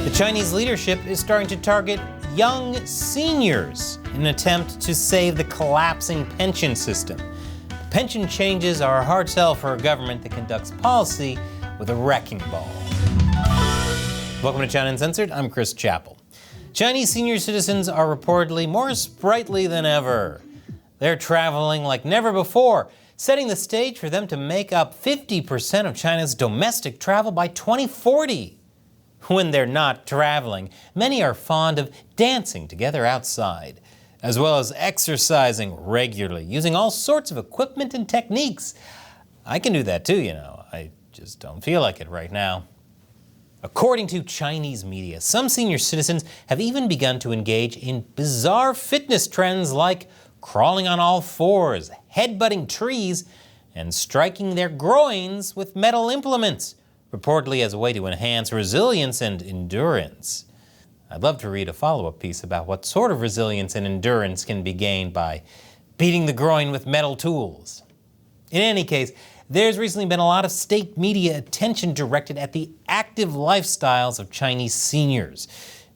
The Chinese leadership is starting to target young seniors in an attempt to save the collapsing pension system. Pension changes are a hard sell for a government that conducts policy with a wrecking ball. Welcome to China Uncensored. I'm Chris Chappell. Chinese senior citizens are reportedly more sprightly than ever. They're traveling like never before, setting the stage for them to make up 50% of China's domestic travel by 2040. When they're not traveling, many are fond of dancing together outside, as well as exercising regularly, using all sorts of equipment and techniques. I can do that too, I just don't feel like it right now. According to Chinese media, some senior citizens have even begun to engage in bizarre fitness trends like crawling on all fours, headbutting trees, and striking their groins with metal implements, reportedly as a way to enhance resilience and endurance. I'd love to read a follow-up piece about what sort of resilience and endurance can be gained by beating the groin with metal tools. In any case, there's recently been a lot of state media attention directed at the active lifestyles of Chinese seniors.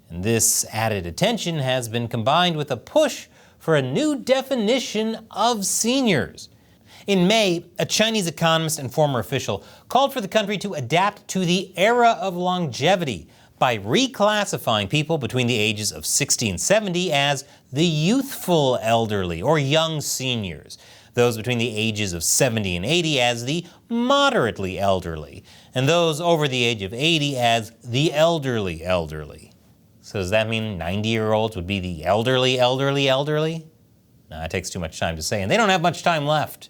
And this added attention has been combined with a push for a new definition of seniors. In May, a Chinese economist and former official called for the country to adapt to the era of longevity by reclassifying people between the ages of 60 and 70 as the youthful elderly or young seniors, those between the ages of 70 and 80 as the moderately elderly, and those over the age of 80 as the elderly elderly. So does that mean 90-year-olds would be the elderly elderly? No, it takes too much time to say, and they don't have much time left.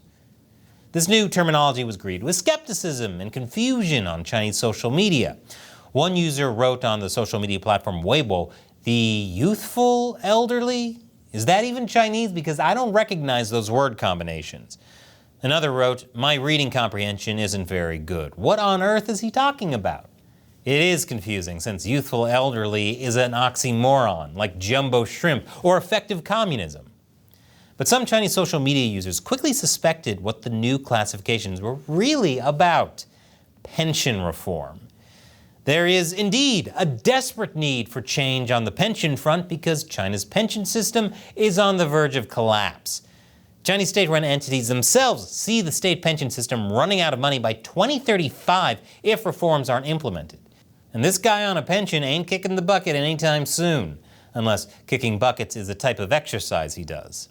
This new terminology was greeted with skepticism and confusion on Chinese social media. One user wrote on the social media platform Weibo, "The youthful elderly? Is that even Chinese? Because I don't recognize those word combinations." Another wrote, "My reading comprehension isn't very good. What on earth is he talking about?" It is confusing since youthful elderly is an oxymoron like jumbo shrimp or effective communism. But some Chinese social media users quickly suspected what the new classifications were really about: pension reform. There is indeed a desperate need for change on the pension front because China's pension system is on the verge of collapse. Chinese state-run entities themselves see the state pension system running out of money by 2035 if reforms aren't implemented. And this guy on a pension ain't kicking the bucket anytime soon, unless kicking buckets is the type of exercise he does.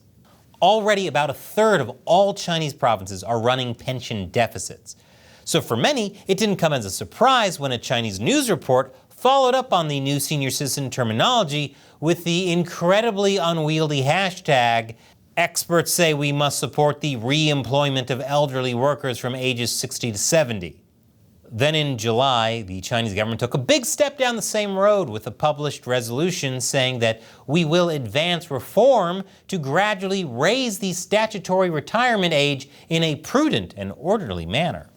Already about a third of all Chinese provinces are running pension deficits. So for many, it didn't come as a surprise when a Chinese news report followed up on the new senior citizen terminology with the incredibly unwieldy hashtag, "Experts say we must support the re-employment of elderly workers from ages 60 to 70. Then in July, the Chinese government took a big step down the same road with a published resolution saying that we will advance reform to gradually raise the statutory retirement age in a prudent and orderly manner.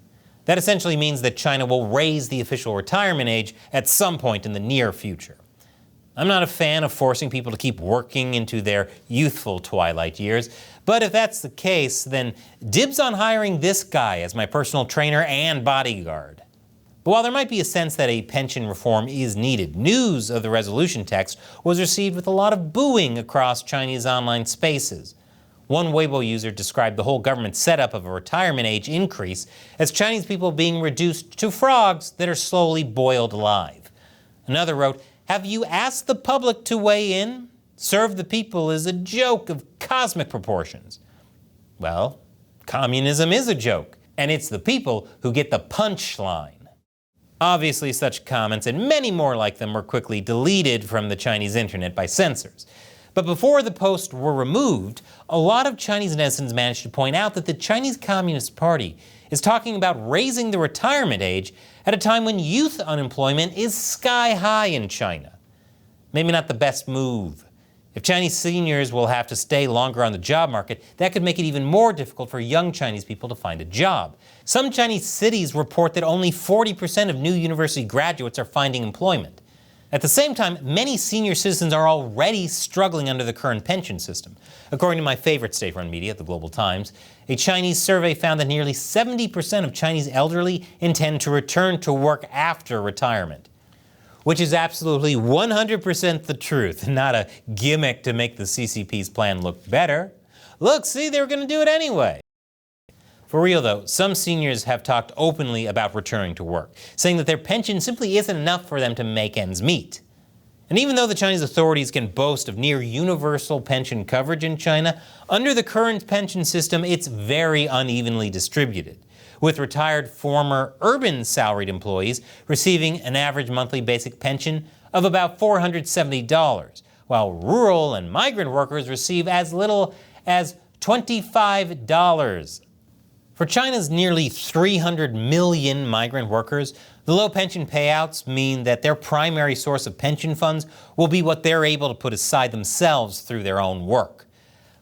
That essentially means that China will raise the official retirement age at some point in the near future. I'm not a fan of forcing people to keep working into their youthful twilight years, but if that's the case, then dibs on hiring this guy as my personal trainer and bodyguard. But while there might be a sense that a pension reform is needed, news of the resolution text was received with a lot of booing across Chinese online spaces. One Weibo user described the whole government setup of a retirement age increase as Chinese people being reduced to frogs that are slowly boiled alive. Another wrote, "Have you asked the public to weigh in? Serve the people is a joke of cosmic proportions." Well, communism is a joke, and it's the people who get the punchline. Obviously, such comments and many more like them were quickly deleted from the Chinese internet by censors. But before the posts were removed, a lot of Chinese netizens managed to point out that the Chinese Communist Party is talking about raising the retirement age at a time when youth unemployment is sky high in China. Maybe not the best move. If Chinese seniors will have to stay longer on the job market, that could make it even more difficult for young Chinese people to find a job. Some Chinese cities report that only 40% of new university graduates are finding employment. At the same time, many senior citizens are already struggling under the current pension system. According to my favorite state-run media, the Global Times, a Chinese survey found that nearly 70% of Chinese elderly intend to return to work after retirement. which is absolutely 100% the truth, not a gimmick to make the CCP's plan look better. Look, see, they were going to do it anyway. For real though, some seniors have talked openly about returning to work, saying that their pension simply isn't enough for them to make ends meet. And even though the Chinese authorities can boast of near universal pension coverage in China, under the current pension system, it's very unevenly distributed, with retired former urban salaried employees receiving an average monthly basic pension of about $470, while rural and migrant workers receive as little as $25. For China's nearly 300 million migrant workers, the low pension payouts mean that their primary source of pension funds will be what they're able to put aside themselves through their own work.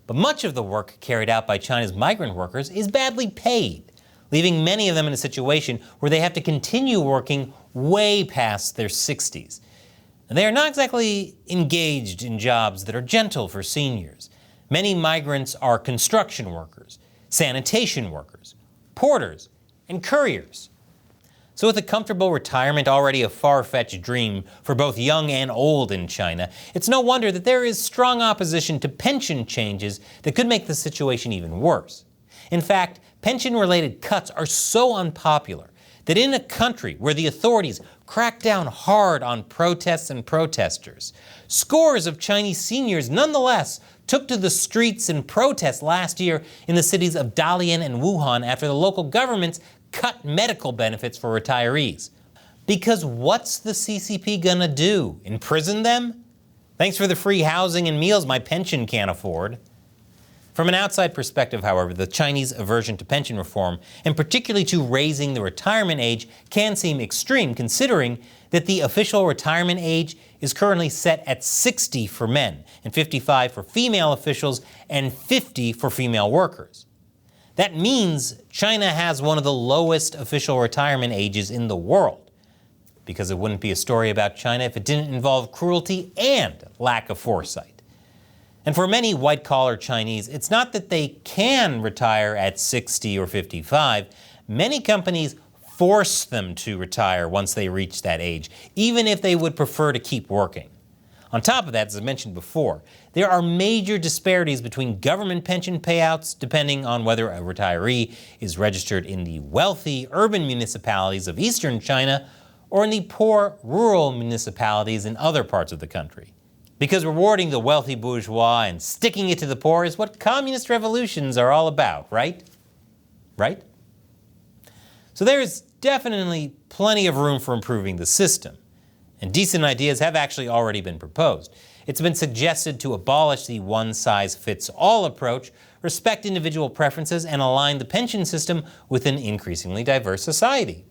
But much of the work carried out by China's migrant workers is badly paid, leaving many of them in a situation where they have to continue working way past their 60s. And they are not exactly engaged in jobs that are gentle for seniors. Many migrants are construction workers, sanitation workers, porters, and couriers. So with a comfortable retirement already a far-fetched dream for both young and old in China, it's no wonder that there is strong opposition to pension changes that could make the situation even worse. In fact, pension-related cuts are so unpopular that in a country where the authorities crack down hard on protests and protesters, scores of Chinese seniors nonetheless took to the streets in protest last year in the cities of Dalian and Wuhan after the local governments cut medical benefits for retirees. Because what's the CCP gonna do? Imprison them? Thanks for the free housing and meals my pension can't afford. From an outside perspective, however, the Chinese aversion to pension reform, and particularly to raising the retirement age, can seem extreme considering that the official retirement age is currently set at 60 for men, and 55 for female officials, and 50 for female workers. That means China has one of the lowest official retirement ages in the world, because it wouldn't be a story about China if it didn't involve cruelty and lack of foresight. And for many white-collar Chinese, it's not that they can retire at 60 or 55. Many companies force them to retire once they reach that age, even if they would prefer to keep working. On top of that, as I mentioned before, there are major disparities between government pension payouts depending on whether a retiree is registered in the wealthy urban municipalities of eastern China or in the poor rural municipalities in other parts of the country. Because rewarding the wealthy bourgeois and sticking it to the poor is what communist revolutions are all about, right? Right? So there is definitely plenty of room for improving the system. And decent ideas have actually already been proposed. It's been suggested to abolish the one-size-fits-all approach, respect individual preferences, and align the pension system with an increasingly diverse society.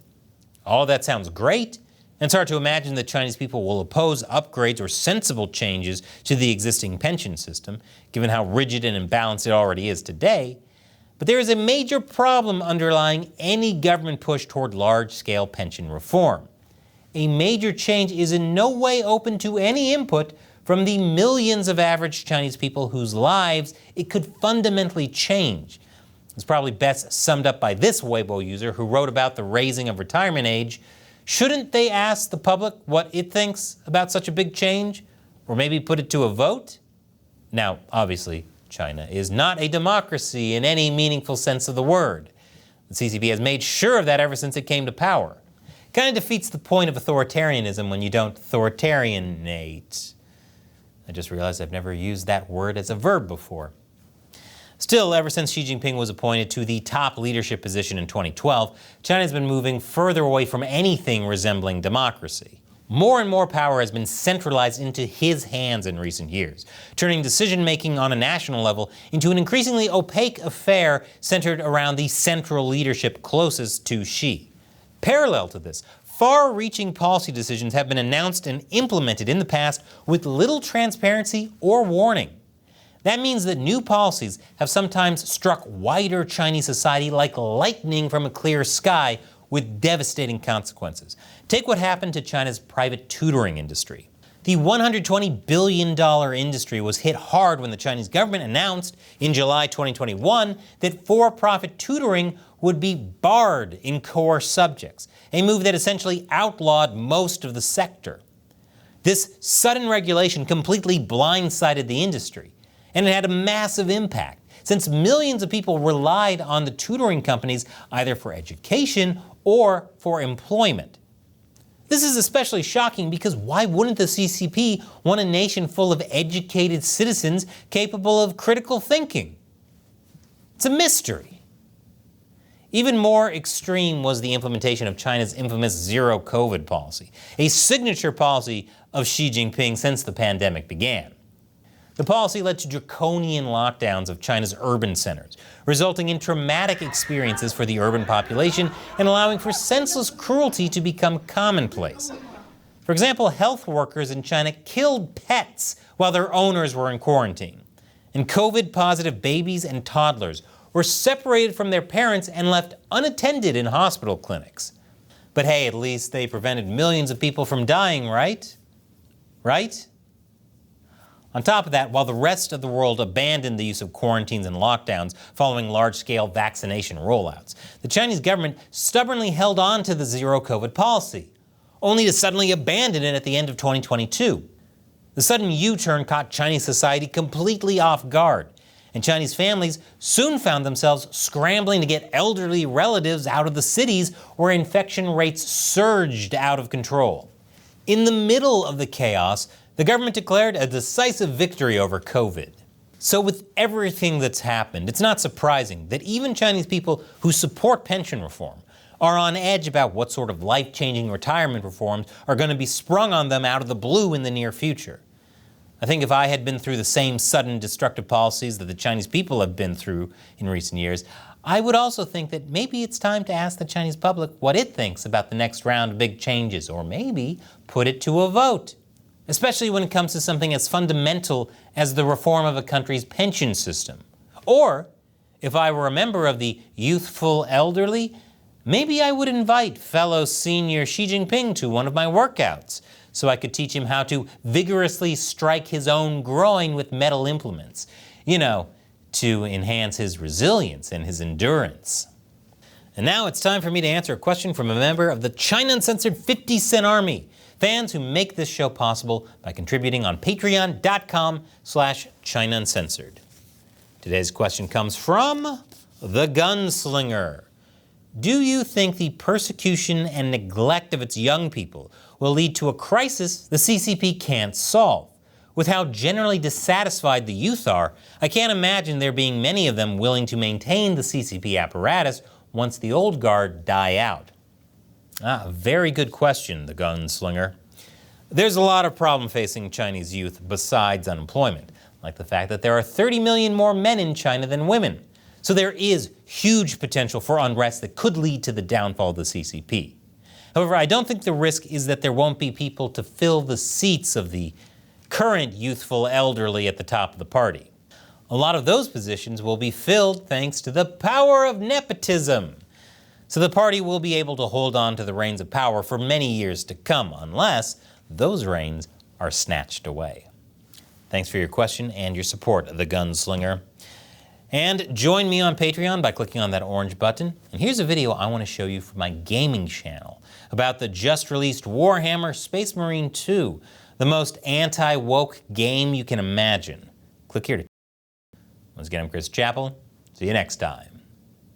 All of that sounds great, and it's hard to imagine that Chinese people will oppose upgrades or sensible changes to the existing pension system, given how rigid and imbalanced it already is today. But there is a major problem underlying any government push toward large-scale pension reform. A major change is in no way open to any input from the millions of average Chinese people whose lives it could fundamentally change. It's probably best summed up by this Weibo user who wrote about the raising of retirement age. Shouldn't they ask the public what it thinks about such a big change? Or maybe put it to a vote? Now, obviously, China is not a democracy in any meaningful sense of the word. The CCP has made sure of that ever since it came to power. Kind of defeats the point of authoritarianism when you don't authoritarianate. I just realized I've never used that word as a verb before. Still, ever since Xi Jinping was appointed to the top leadership position in 2012, China's been moving further away from anything resembling democracy. More and more power has been centralized into his hands in recent years, turning decision-making on a national level into an increasingly opaque affair centered around the central leadership closest to Xi. Parallel to this, far-reaching policy decisions have been announced and implemented in the past with little transparency or warning. That means that new policies have sometimes struck wider Chinese society like lightning from a clear sky with devastating consequences. Take what happened to China's private tutoring industry. The $120 billion industry was hit hard when the Chinese government announced in July 2021 that for-profit tutoring would be barred in core subjects, a move that essentially outlawed most of the sector. This sudden regulation completely blindsided the industry, and it had a massive impact, since millions of people relied on the tutoring companies either for education or for employment. This is especially shocking because why wouldn't the CCP want a nation full of educated citizens capable of critical thinking? It's a mystery. Even more extreme was the implementation of China's infamous zero COVID policy, a signature policy of Xi Jinping since the pandemic began. The policy led to draconian lockdowns of China's urban centers, resulting in traumatic experiences for the urban population and allowing for senseless cruelty to become commonplace. For example, health workers in China killed pets while their owners were in quarantine. And COVID-positive babies and toddlers were separated from their parents and left unattended in hospital clinics. But hey, at least they prevented millions of people from dying, right? Right? On top of that, while the rest of the world abandoned the use of quarantines and lockdowns following large-scale vaccination rollouts, the Chinese government stubbornly held on to the zero-COVID policy, only to suddenly abandon it at the end of 2022. The sudden U-turn caught Chinese society completely off guard, and Chinese families soon found themselves scrambling to get elderly relatives out of the cities where infection rates surged out of control. In the middle of the chaos, the government declared a decisive victory over COVID. So with everything that's happened, it's not surprising that even Chinese people who support pension reform are on edge about what sort of life-changing retirement reforms are going to be sprung on them out of the blue in the near future. I think if I had been through the same sudden destructive policies that the Chinese people have been through in recent years, I would also think that maybe it's time to ask the Chinese public what it thinks about the next round of big changes, or maybe put it to a vote. Especially when it comes to something as fundamental as the reform of a country's pension system. Or, if I were a member of the youthful elderly, maybe I would invite fellow senior Xi Jinping to one of my workouts, so I could teach him how to vigorously strike his own groin with metal implements. You know, to enhance his resilience and his endurance. And now it's time for me to answer a question from a member of the China Uncensored 50-Cent Army. Fans who make this show possible by contributing on patreon.com/China Uncensored. Today's question comes from The Gunslinger. Do you think the persecution and neglect of its young people will lead to a crisis the CCP can't solve? With how generally dissatisfied the youth are, I can't imagine there being many of them willing to maintain the CCP apparatus once the old guard die out. Very good question, The Gunslinger. There's a lot of problem facing Chinese youth besides unemployment, like the fact that there are 30 million more men in China than women. So there is huge potential for unrest that could lead to the downfall of the CCP. However, I don't think the risk is that there won't be people to fill the seats of the current youthful elderly at the top of the party. A lot of those positions will be filled thanks to the power of nepotism. So the party will be able to hold on to the reins of power for many years to come, unless those reins are snatched away. Thanks for your question and your support, The Gunslinger. And join me on Patreon by clicking on that orange button. And here's a video I want to show you from my gaming channel about the just-released Warhammer Space Marine 2, the most anti-woke game you can imagine. Click here to... Once again, I'm Chris Chappell. See you next time.